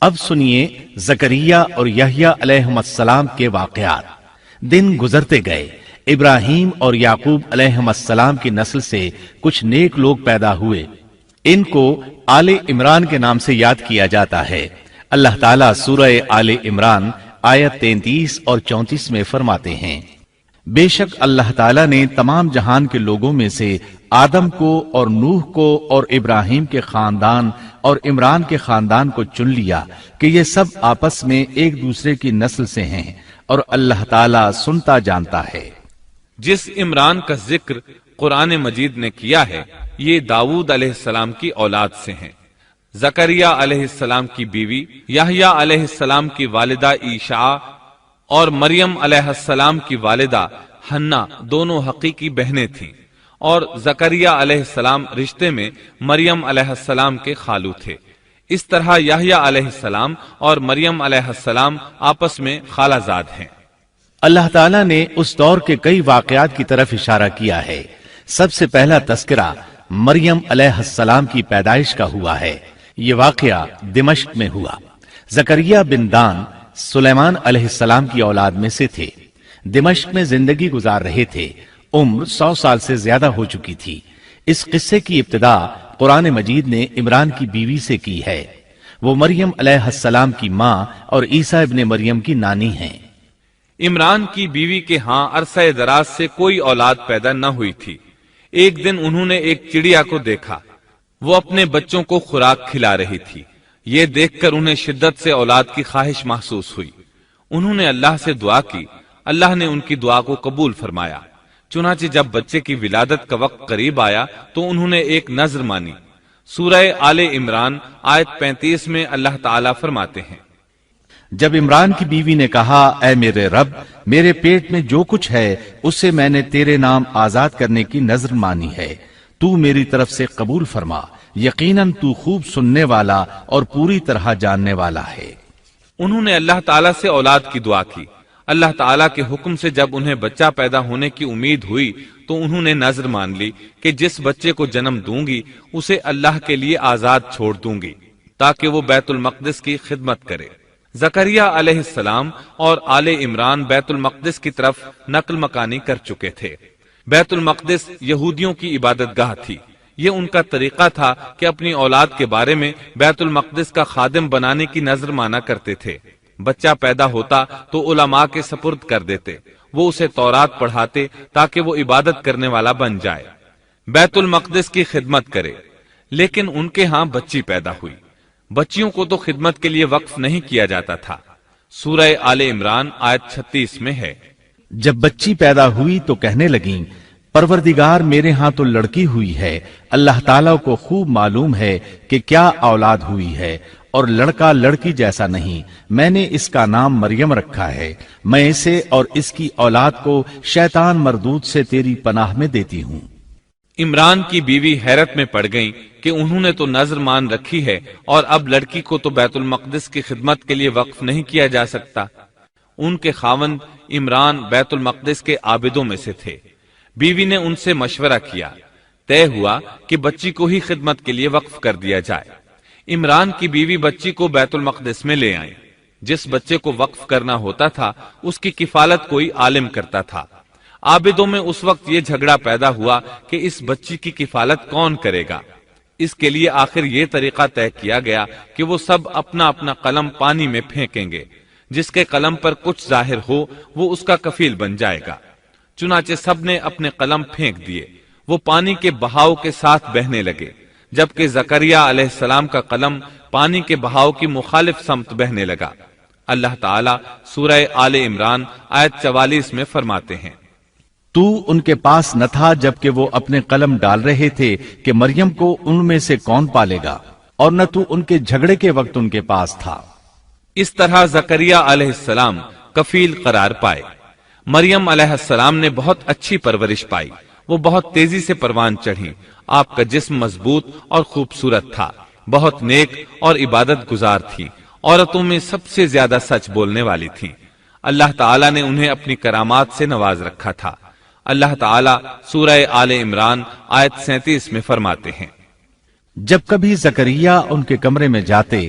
اب سنیے زکریا اور یحییٰ علیہم السلام کے واقعات۔ دن گزرتے گئے، ابراہیم اور یعقوب علیہم السلام کی نسل سے کچھ نیک لوگ پیدا ہوئے۔ ان کو آل عمران کے نام سے یاد کیا جاتا ہے۔ اللہ تعالیٰ سورہ آل عمران آیت 33 اور 34 میں فرماتے ہیں، بے شک اللہ تعالیٰ نے تمام جہان کے لوگوں میں سے آدم کو اور نوح کو اور ابراہیم کے خاندان اور عمران کے خاندان کو چن لیا کہ یہ سب آپس میں ایک دوسرے کی نسل سے ہیں، اور اللہ تعالیٰ سنتا جانتا ہے۔ جس عمران کا ذکر قرآن مجید نے کیا ہے یہ داؤد علیہ السلام کی اولاد سے ہیں۔ زکریا علیہ السلام کی بیوی، یحییٰ علیہ السلام کی والدہ عیشا اور مریم علیہ السلام کی والدہ حنا دونوں حقیقی بہنیں تھیں، اور زکریا علیہ السلام رشتے میں مریم علیہ السلام کے خالو تھے۔ اس طرح یحییٰ علیہ السلام اور مریم علیہ السلام آپس میں خالہ زاد ہیں۔ اللہ تعالیٰ نے اس دور کے کئی واقعات کی طرف اشارہ کیا ہے۔ سب سے پہلا تذکرہ مریم علیہ السلام کی پیدائش کا ہوا ہے۔ یہ واقعہ دمشق میں ہوا۔ زکریا بن دان سلیمان علیہ السلام کی اولاد میں سے تھے۔ دمشق میں زندگی گزار رہے تھے۔ عمر 100 سال سے زیادہ ہو چکی تھی۔ اس قصے کی ابتدا قرآن مجید نے عمران کی بیوی سے کی ہے۔ وہ مریم علیہ السلام کی ماں اور عیسیٰ ابن مریم کی نانی ہیں۔ عمران کی بیوی کے ہاں عرصہ دراز سے کوئی اولاد پیدا نہ ہوئی تھی۔ ایک دن انہوں نے ایک چڑیا کو دیکھا، وہ اپنے بچوں کو خوراک کھلا رہی تھی۔ یہ دیکھ کر انہیں شدت سے اولاد کی خواہش محسوس ہوئی۔ انہوں نے اللہ سے دعا کی، اللہ نے ان کی دعا کو قبول فرمایا۔ چنانچہ جب بچے کی ولادت کا وقت قریب آیا تو انہوں نے ایک نذر مانی۔ سورہ آل عمران آیت 35 میں اللہ تعالیٰ فرماتے ہیں، جب عمران کی بیوی نے کہا، اے میرے رب، میرے پیٹ میں جو کچھ ہے اسے میں نے تیرے نام آزاد کرنے کی نذر مانی ہے، تو میری طرف سے قبول فرما، یقیناً تو خوب سننے والا اور پوری طرح جاننے والا ہے۔ انہوں نے اللہ تعالیٰ سے اولاد کی دعا کی۔ اللہ تعالیٰ کے حکم سے جب انہیں بچہ پیدا ہونے کی امید ہوئی تو انہوں نے نذر مان لی کہ جس بچے کو جنم دوں گی اسے اللہ کے لیے آزاد چھوڑ دوں گی تاکہ وہ بیت المقدس کی خدمت کرے۔ زکریا علیہ السلام اور آل عمران بیت المقدس کی طرف نقل مکانی کر چکے تھے۔ بیت المقدس یہودیوں کی عبادت گاہ تھی۔ یہ ان کا طریقہ تھا کہ اپنی اولاد کے بارے میں بیت المقدس کا خادم بنانے کی نذر مانا کرتے تھے۔ بچہ پیدا ہوتا تو علماء کے سپرد کر دیتے، وہ اسے تورات پڑھاتے تاکہ وہ عبادت کرنے والا بن جائے، بیت المقدس کی خدمت کرے۔ لیکن ان کے ہاں بچی پیدا ہوئی۔ بچیوں کو تو خدمت کے لیے وقف نہیں کیا جاتا تھا۔ سورہ آل عمران آیت 36 میں ہے، جب بچی پیدا ہوئی تو کہنے لگیں، پروردگار میرے ہاں تو لڑکی ہوئی ہے، اللہ تعالیٰ کو خوب معلوم ہے کہ کیا اولاد ہوئی ہے، اور لڑکا لڑکی جیسا نہیں، میں نے اس کا نام مریم رکھا ہے، میں اسے اور اس کی اولاد کو شیطان مردود سے تیری پناہ میں دیتی ہوں۔ عمران کی بیوی حیرت میں پڑ گئیں کہ انہوں نے تو نذر مان رکھی ہے اور اب لڑکی کو تو بیت المقدس کی خدمت کے لیے وقف نہیں کیا جا سکتا۔ ان کے خاوند عمران بیت المقدس کے عابدوں میں سے تھے۔ بیوی نے ان سے مشورہ کیا، طے ہوا کہ بچی کو ہی خدمت کے لیے وقف کر دیا جائے۔ عمران کی بیوی بچی کو بیت المقدس میں لے آئیں۔ جس بچے کو وقف کرنا ہوتا تھا اس کی کفالت کوئی عالم کرتا تھا۔ عابدوں میں اس وقت یہ جھگڑا پیدا ہوا کہ اس بچی کی کفالت کون کرے گا۔ اس کے لیے آخر یہ طریقہ طے کیا گیا کہ وہ سب اپنا اپنا قلم پانی میں پھینکیں گے، جس کے قلم پر کچھ ظاہر ہو وہ اس کا کفیل بن جائے گا۔ چنانچہ سب نے اپنے قلم پھینک دیے، وہ پانی کے بہاؤ کے ساتھ بہنے لگے، جبکہ زکریا علیہ السلام کا قلم پانی کے بہاؤ کی مخالف سمت بہنے لگا۔ اللہ تعالیٰ سورہ آل عمران آیت 44 میں فرماتے ہیں، تو ان کے پاس نہ تھا جبکہ وہ اپنے قلم ڈال رہے تھے کہ مریم کو ان میں سے کون پالے گا، اور نہ تو ان کے جھگڑے کے وقت ان کے پاس تھا۔ اس طرح زکریا علیہ السلام کفیل قرار پائے۔ مریم علیہ السلام نے بہت اچھی پرورش پائی، وہ بہت تیزی سے پروان چڑھی۔ آپ کا جسم مضبوط اور خوبصورت تھا، بہت نیک اور عبادت گزار تھی، عورتوں میں سب سے زیادہ سچ بولنے والی تھی۔ اللہ تعالیٰ نے انہیں اپنی کرامات سے نواز رکھا تھا۔ اللہ تعالیٰ سورہ آل عمران آیت 37 میں فرماتے ہیں، جب کبھی زکریا ان کے کمرے میں جاتے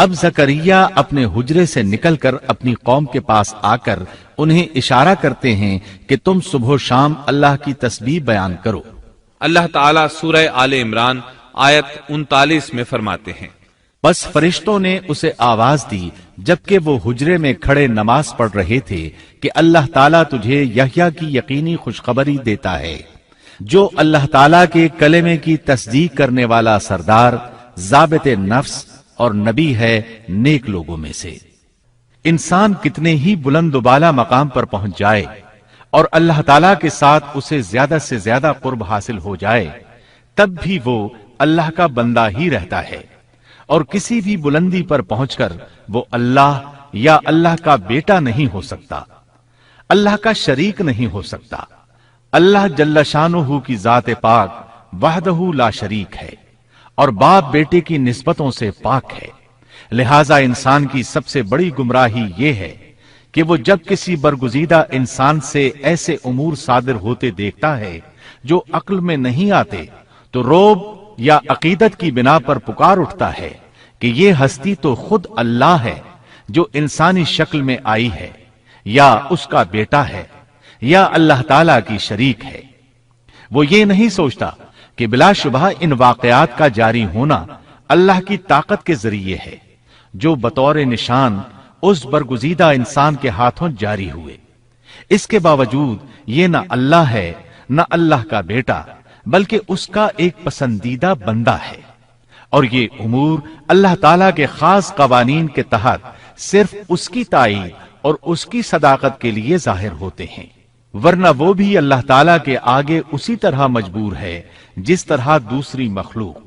اب زکریا اپنے حجرے سے نکل کر اپنی قوم کے پاس آ کر انہیں اشارہ کرتے ہیں کہ تم صبح و شام اللہ کی تسبیح بیان کرو۔ اللہ تعالیٰ سورہ آل عمران آیت 39 میں فرماتے ہیں، بس فرشتوں نے اسے آواز دی جبکہ وہ حجرے میں کھڑے نماز پڑھ رہے تھے کہ اللہ تعالیٰ تجھے یحییٰ کی یقینی خوشخبری دیتا ہے، جو اللہ تعالیٰ کے کلمے کی تصدیق کرنے والا سردار، ضابط نفس اور نبی ہے نیک لوگوں میں سے۔ انسان کتنے ہی بلند و بالا مقام پر پہنچ جائے اور اللہ تعالیٰ کے ساتھ اسے زیادہ سے زیادہ قرب حاصل ہو جائے، تب بھی وہ اللہ کا بندہ ہی رہتا ہے، اور کسی بھی بلندی پر پہنچ کر وہ اللہ یا اللہ کا بیٹا نہیں ہو سکتا، اللہ کا شریک نہیں ہو سکتا۔ اللہ جل شانہ کی ذات پاک وحدہ لا شریک ہے اور باپ بیٹے کی نسبتوں سے پاک ہے، لہذا انسان کی سب سے بڑی گمراہی یہ ہے کہ وہ جب کسی برگزیدہ انسان سے ایسے امور صادر ہوتے دیکھتا ہے جو عقل میں نہیں آتے تو روب یا عقیدت کی بنا پر پکار اٹھتا ہے کہ یہ ہستی تو خود اللہ ہے جو انسانی شکل میں آئی ہے، یا اس کا بیٹا ہے، یا اللہ تعالی کی شریک ہے۔ وہ یہ نہیں سوچتا کہ بلا شبہ ان واقعات کا جاری ہونا اللہ کی طاقت کے ذریعے ہے جو بطور نشان اس برگزیدہ انسان کے ہاتھوں جاری ہوئے۔ اس کے باوجود یہ نہ اللہ ہے نہ اللہ کا بیٹا، بلکہ اس کا ایک پسندیدہ بندہ ہے، اور یہ امور اللہ تعالیٰ کے خاص قوانین کے تحت صرف اس کی تائید اور اس کی صداقت کے لیے ظاہر ہوتے ہیں، ورنہ وہ بھی اللہ تعالیٰ کے آگے اسی طرح مجبور ہے جس طرح دوسری مخلوق۔